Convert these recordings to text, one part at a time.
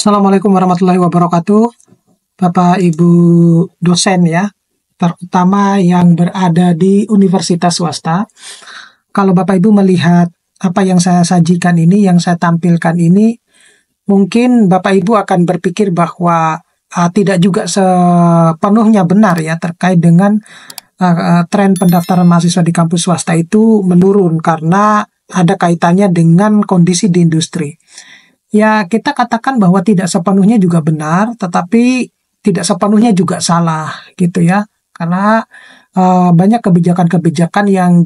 Assalamualaikum warahmatullahi wabarakatuh, Bapak Ibu dosen ya, terutama yang berada di universitas swasta. Kalau Bapak Ibu melihat apa yang saya sajikan ini, yang saya tampilkan ini, mungkin Bapak Ibu akan berpikir bahwa tidak juga sepenuhnya benar ya terkait dengan tren pendaftaran mahasiswa di kampus swasta itu menurun karena ada kaitannya dengan kondisi di industri. Ya, kita katakan bahwa tidak sepenuhnya juga benar, tetapi tidak sepenuhnya juga salah, gitu ya. Karena banyak kebijakan-kebijakan yang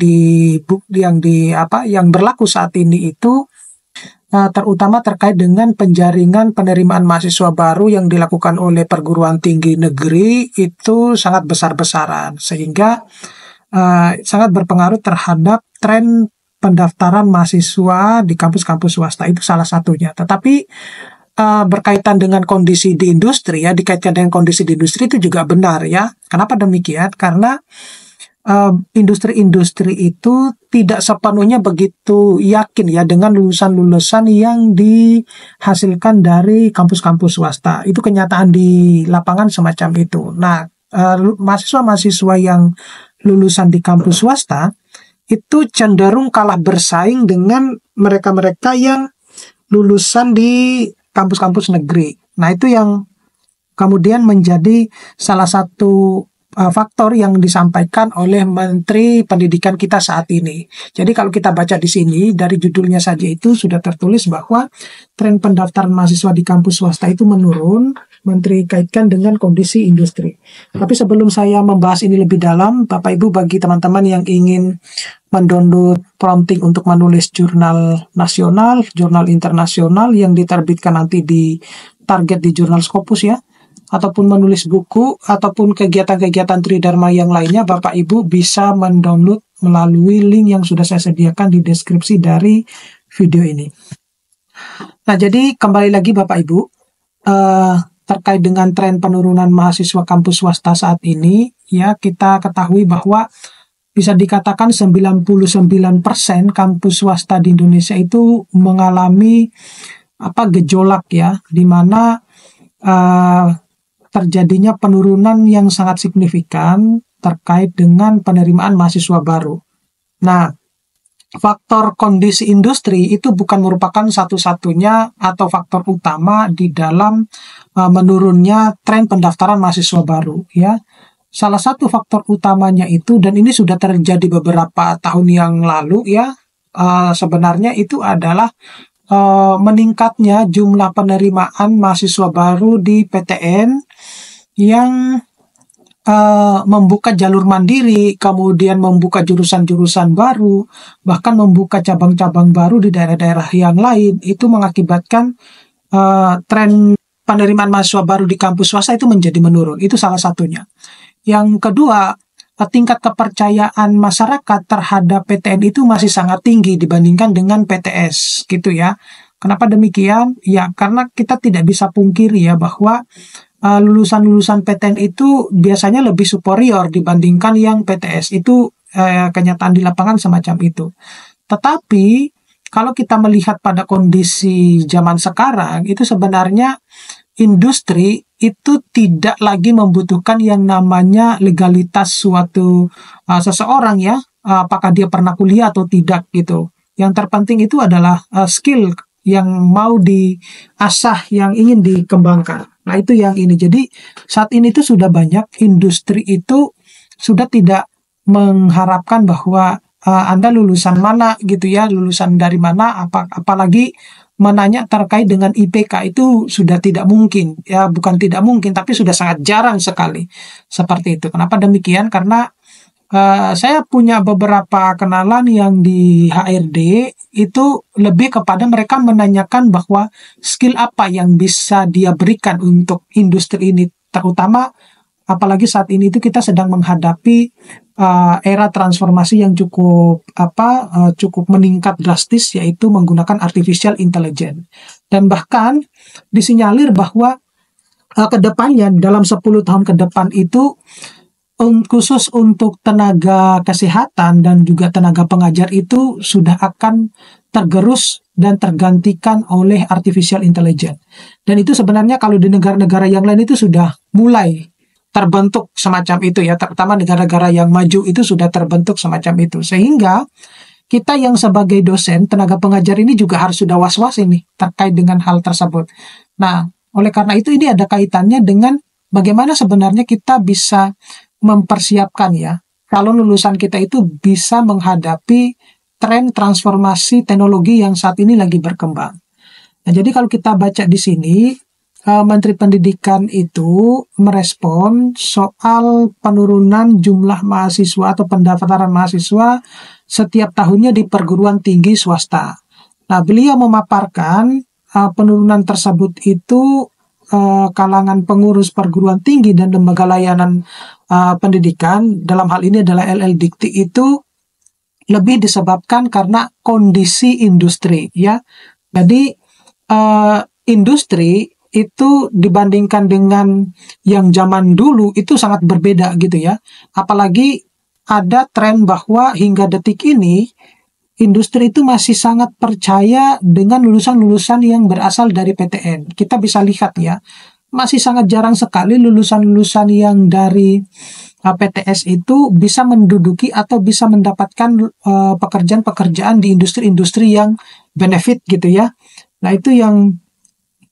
berlaku saat ini itu terutama terkait dengan penjaringan penerimaan mahasiswa baru yang dilakukan oleh perguruan tinggi negeri itu sangat besar-besaran, sehingga sangat berpengaruh terhadap tren pendaftaran mahasiswa di kampus-kampus swasta itu salah satunya. Tetapi berkaitan dengan kondisi di industri ya, dikaitkan dengan kondisi di industri itu juga benar ya. Kenapa demikian? Karena industri-industri itu tidak sepenuhnya begitu yakin ya dengan lulusan-lulusan yang dihasilkan dari kampus-kampus swasta. Itu kenyataan di lapangan semacam itu. Nah, mahasiswa-mahasiswa yang lulusan di kampus swasta itu cenderung kalah bersaing dengan mereka-mereka yang lulusan di kampus-kampus negeri. Nah, itu yang kemudian menjadi salah satu faktor yang disampaikan oleh Menteri Pendidikan kita saat ini. Jadi kalau kita baca di sini, dari judulnya saja itu sudah tertulis bahwa tren pendaftaran mahasiswa di kampus swasta itu menurun, Menteri kaitkan dengan kondisi industri. Tapi sebelum saya membahas ini lebih dalam, Bapak Ibu bagi teman-teman yang ingin mendownload prompting untuk menulis jurnal nasional, jurnal internasional yang diterbitkan nanti di target di jurnal Scopus ya, ataupun menulis buku, ataupun kegiatan-kegiatan Tridharma yang lainnya, Bapak Ibu bisa mendownload melalui link yang sudah saya sediakan di deskripsi dari video ini. Nah, jadi kembali lagi Bapak Ibu, terkait dengan tren penurunan mahasiswa kampus swasta saat ini, ya kita ketahui bahwa bisa dikatakan 99% kampus swasta di Indonesia itu mengalami gejolak ya, di mana terjadinya penurunan yang sangat signifikan terkait dengan penerimaan mahasiswa baru. Nah, faktor kondisi industri itu bukan merupakan satu-satunya atau faktor utama di dalam menurunnya tren pendaftaran mahasiswa baru ya. Salah satu faktor utamanya itu, dan ini sudah terjadi beberapa tahun yang lalu ya, sebenarnya itu adalah meningkatnya jumlah penerimaan mahasiswa baru di PTN yang membuka jalur mandiri, kemudian membuka jurusan-jurusan baru, bahkan membuka cabang-cabang baru di daerah-daerah yang lain. Itu mengakibatkan tren penerimaan mahasiswa baru di kampus swasta itu menjadi menurun. Itu salah satunya. Yang kedua, tingkat kepercayaan masyarakat terhadap PTN itu masih sangat tinggi dibandingkan dengan PTS, gitu ya. Kenapa demikian? Ya, karena kita tidak bisa pungkiri ya bahwa lulusan-lulusan PTN itu biasanya lebih superior dibandingkan yang PTS. Itu kenyataan di lapangan semacam itu. Tetapi kalau kita melihat pada kondisi zaman sekarang, itu sebenarnya industri itu tidak lagi membutuhkan yang namanya legalitas suatu seseorang ya, apakah dia pernah kuliah atau tidak gitu. Yang terpenting itu adalah skill yang mau diasah, yang ingin dikembangkan. Nah, itu yang ini. Jadi saat ini itu sudah banyak industri itu sudah tidak mengharapkan bahwa Anda lulusan mana gitu ya, lulusan dari mana, apalagi menanya terkait dengan IPK itu sudah tidak mungkin. Ya, bukan tidak mungkin, tapi sudah sangat jarang sekali seperti itu. Kenapa demikian? Karena saya punya beberapa kenalan yang di HRD itu lebih kepada mereka menanyakan bahwa skill apa yang bisa dia berikan untuk industri ini, terutama apalagi saat ini itu kita sedang menghadapi era transformasi yang cukup meningkat drastis, yaitu menggunakan artificial intelligence. Dan bahkan disinyalir bahwa kedepannya dalam 10 tahun ke depan itu khusus untuk tenaga kesehatan dan juga tenaga pengajar itu sudah akan tergerus dan tergantikan oleh artificial intelligence. Dan itu sebenarnya kalau di negara-negara yang lain itu sudah mulai terbentuk semacam itu ya, terutama negara-negara yang maju itu sudah terbentuk semacam itu. Sehingga kita yang sebagai dosen, tenaga pengajar ini juga harus sudah was-was ini terkait dengan hal tersebut. Nah, oleh karena itu ini ada kaitannya dengan bagaimana sebenarnya kita bisa mempersiapkan ya, kalau lulusan kita itu bisa menghadapi tren transformasi teknologi yang saat ini lagi berkembang. Nah, jadi kalau kita baca di sini, Menteri Pendidikan itu merespon soal penurunan jumlah mahasiswa atau pendaftaran mahasiswa setiap tahunnya di perguruan tinggi swasta. Nah, beliau memaparkan penurunan tersebut itu kalangan pengurus perguruan tinggi dan lembaga layanan pendidikan, dalam hal ini adalah LLDikti, itu lebih disebabkan karena kondisi industri ya. Jadi industri itu dibandingkan dengan yang zaman dulu itu sangat berbeda gitu ya. Apalagi ada tren bahwa hingga detik ini industri itu masih sangat percaya dengan lulusan-lulusan yang berasal dari PTN. Kita bisa lihat ya, masih sangat jarang sekali lulusan-lulusan yang dari PTS itu bisa menduduki atau bisa mendapatkan pekerjaan-pekerjaan di industri-industri yang benefit gitu ya. Nah, itu yang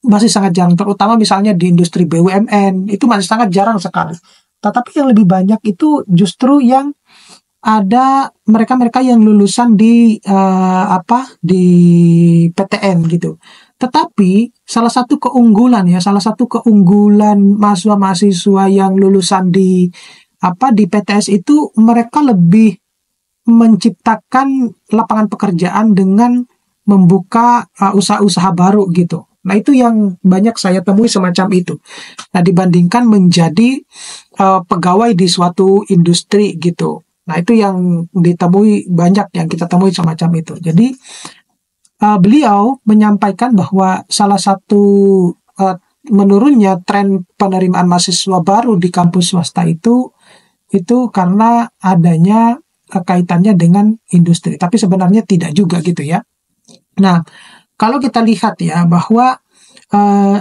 masih sangat jarang, terutama misalnya di industri BUMN, itu masih sangat jarang sekali. Tetapi yang lebih banyak itu justru yang ada mereka-mereka yang lulusan di di PTN gitu. Tetapi salah satu keunggulan mahasiswa-mahasiswa yang lulusan di PTS itu, mereka lebih menciptakan lapangan pekerjaan dengan membuka usaha-usaha baru gitu. Nah, itu yang banyak saya temui semacam itu. Nah, dibandingkan menjadi pegawai di suatu industri gitu. Nah, itu yang ditemui, banyak yang kita temui semacam itu. Jadi, beliau menyampaikan bahwa salah satu menurunnya tren penerimaan mahasiswa baru di kampus swasta itu karena adanya kaitannya dengan industri. Tapi sebenarnya tidak juga gitu ya. Nah, kalau kita lihat ya bahwa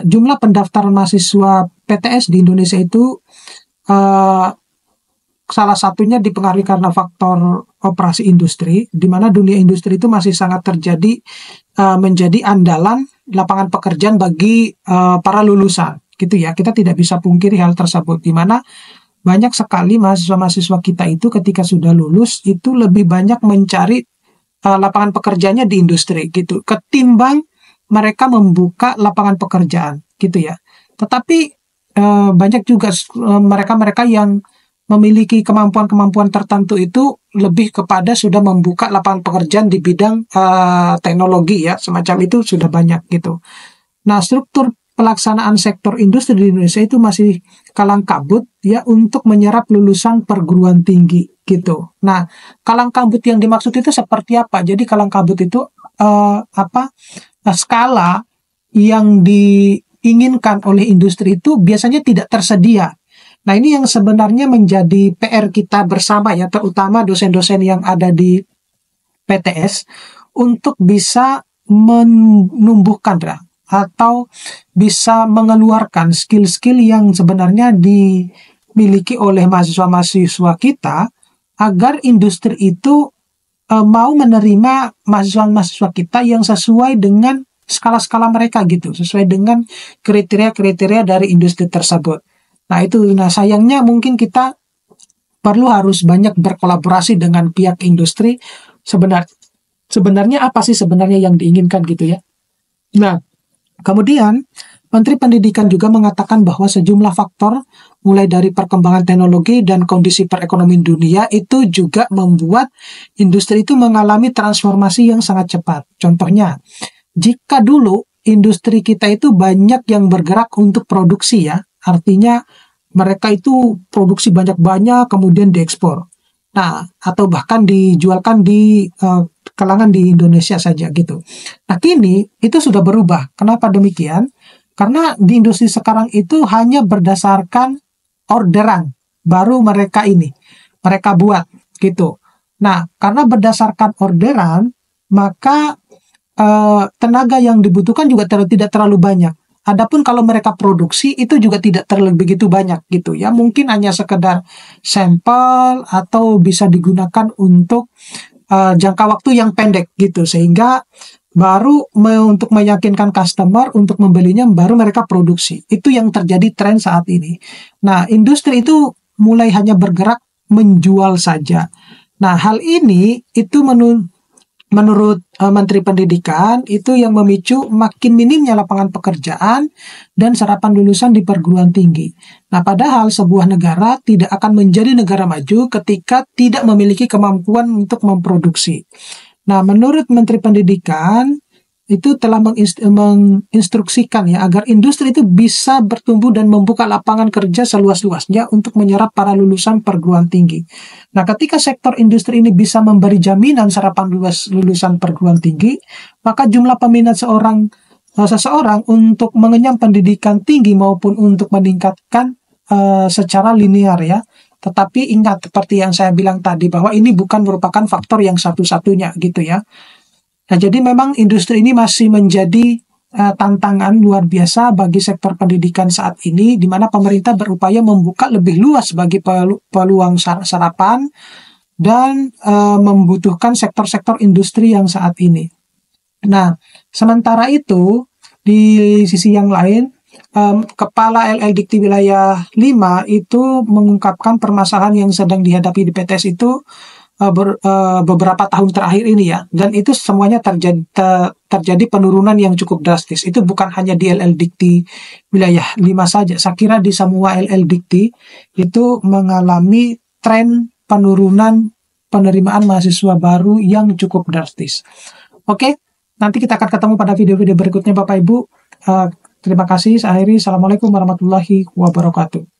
jumlah pendaftaran mahasiswa PTS di Indonesia itu salah satunya dipengaruhi karena faktor operasi industri, di mana dunia industri itu masih sangat menjadi andalan lapangan pekerjaan bagi para lulusan, gitu ya. Kita tidak bisa pungkiri hal tersebut, di mana banyak sekali mahasiswa-mahasiswa kita itu ketika sudah lulus itu lebih banyak mencari lapangan pekerjaannya di industri gitu, ketimbang mereka membuka lapangan pekerjaan gitu ya. Tetapi banyak juga mereka-mereka yang memiliki kemampuan-kemampuan tertentu itu lebih kepada sudah membuka lapangan pekerjaan di bidang teknologi ya, semacam itu sudah banyak gitu. Nah, struktur pelaksanaan sektor industri di Indonesia itu masih kalang kabut ya untuk menyerap lulusan perguruan tinggi gitu. Nah, kalang kabut yang dimaksud itu seperti apa? Jadi kalang kabut itu skala yang diinginkan oleh industri itu biasanya tidak tersedia. Nah, ini yang sebenarnya menjadi PR kita bersama ya, terutama dosen-dosen yang ada di PTS untuk bisa menumbuhkan atau bisa mengeluarkan skill-skill yang sebenarnya dimiliki oleh mahasiswa-mahasiswa kita, agar industri itu mau menerima mahasiswa-mahasiswa kita yang sesuai dengan skala-skala mereka gitu, sesuai dengan kriteria-kriteria dari industri tersebut. Nah, sayangnya mungkin kita harus banyak berkolaborasi dengan pihak industri. Sebenarnya apa sih sebenarnya yang diinginkan gitu ya. Nah, kemudian Menteri Pendidikan juga mengatakan bahwa sejumlah faktor mulai dari perkembangan teknologi dan kondisi perekonomian dunia itu juga membuat industri itu mengalami transformasi yang sangat cepat. Contohnya, jika dulu industri kita itu banyak yang bergerak untuk produksi ya, artinya mereka itu produksi banyak-banyak kemudian diekspor. Nah, atau bahkan dijualkan di kalangan di Indonesia saja gitu. Nah, kini itu sudah berubah. Kenapa demikian? Karena di industri sekarang itu hanya berdasarkan orderan baru mereka buat gitu. Nah, karena berdasarkan orderan, maka tenaga yang dibutuhkan juga tidak terlalu banyak. Adapun kalau mereka produksi itu juga tidak terlalu begitu banyak gitu ya. Mungkin hanya sekedar sampel atau bisa digunakan untuk jangka waktu yang pendek gitu, sehingga baru untuk meyakinkan customer untuk membelinya baru mereka produksi. Itu yang terjadi tren saat ini. Nah, industri itu mulai hanya bergerak menjual saja. Nah, hal ini itu menurut Menteri Pendidikan itu yang memicu makin minimnya lapangan pekerjaan dan serapan lulusan di perguruan tinggi. Nah, padahal sebuah negara tidak akan menjadi negara maju ketika tidak memiliki kemampuan untuk memproduksi. Nah, menurut Menteri Pendidikan itu telah menginstruksikan ya agar industri itu bisa bertumbuh dan membuka lapangan kerja seluas-luasnya untuk menyerap para lulusan perguruan tinggi. Nah, ketika sektor industri ini bisa memberi jaminan serapan lulusan perguruan tinggi, maka jumlah peminat seseorang untuk mengenyam pendidikan tinggi maupun untuk meningkatkan secara linear ya. Tetapi ingat seperti yang saya bilang tadi bahwa ini bukan merupakan faktor yang satu-satunya gitu ya. Nah, jadi memang industri ini masih menjadi tantangan luar biasa bagi sektor pendidikan saat ini, di mana pemerintah berupaya membuka lebih luas bagi peluang serapan dan membutuhkan sektor-sektor industri yang saat ini. Nah, sementara itu, di sisi yang lain, Kepala LL Dikti Wilayah 5 itu mengungkapkan permasalahan yang sedang dihadapi di PTS itu beberapa tahun terakhir ini ya, dan itu semuanya terjadi penurunan yang cukup drastis. Itu bukan hanya di LL Dikti Wilayah 5 saja, saya kira di semua LL Dikti itu mengalami tren penurunan penerimaan mahasiswa baru yang cukup drastis. Oke, nanti kita akan ketemu pada video-video berikutnya Bapak Ibu. Terima kasih, saya akhiri. Assalamualaikum warahmatullahi wabarakatuh.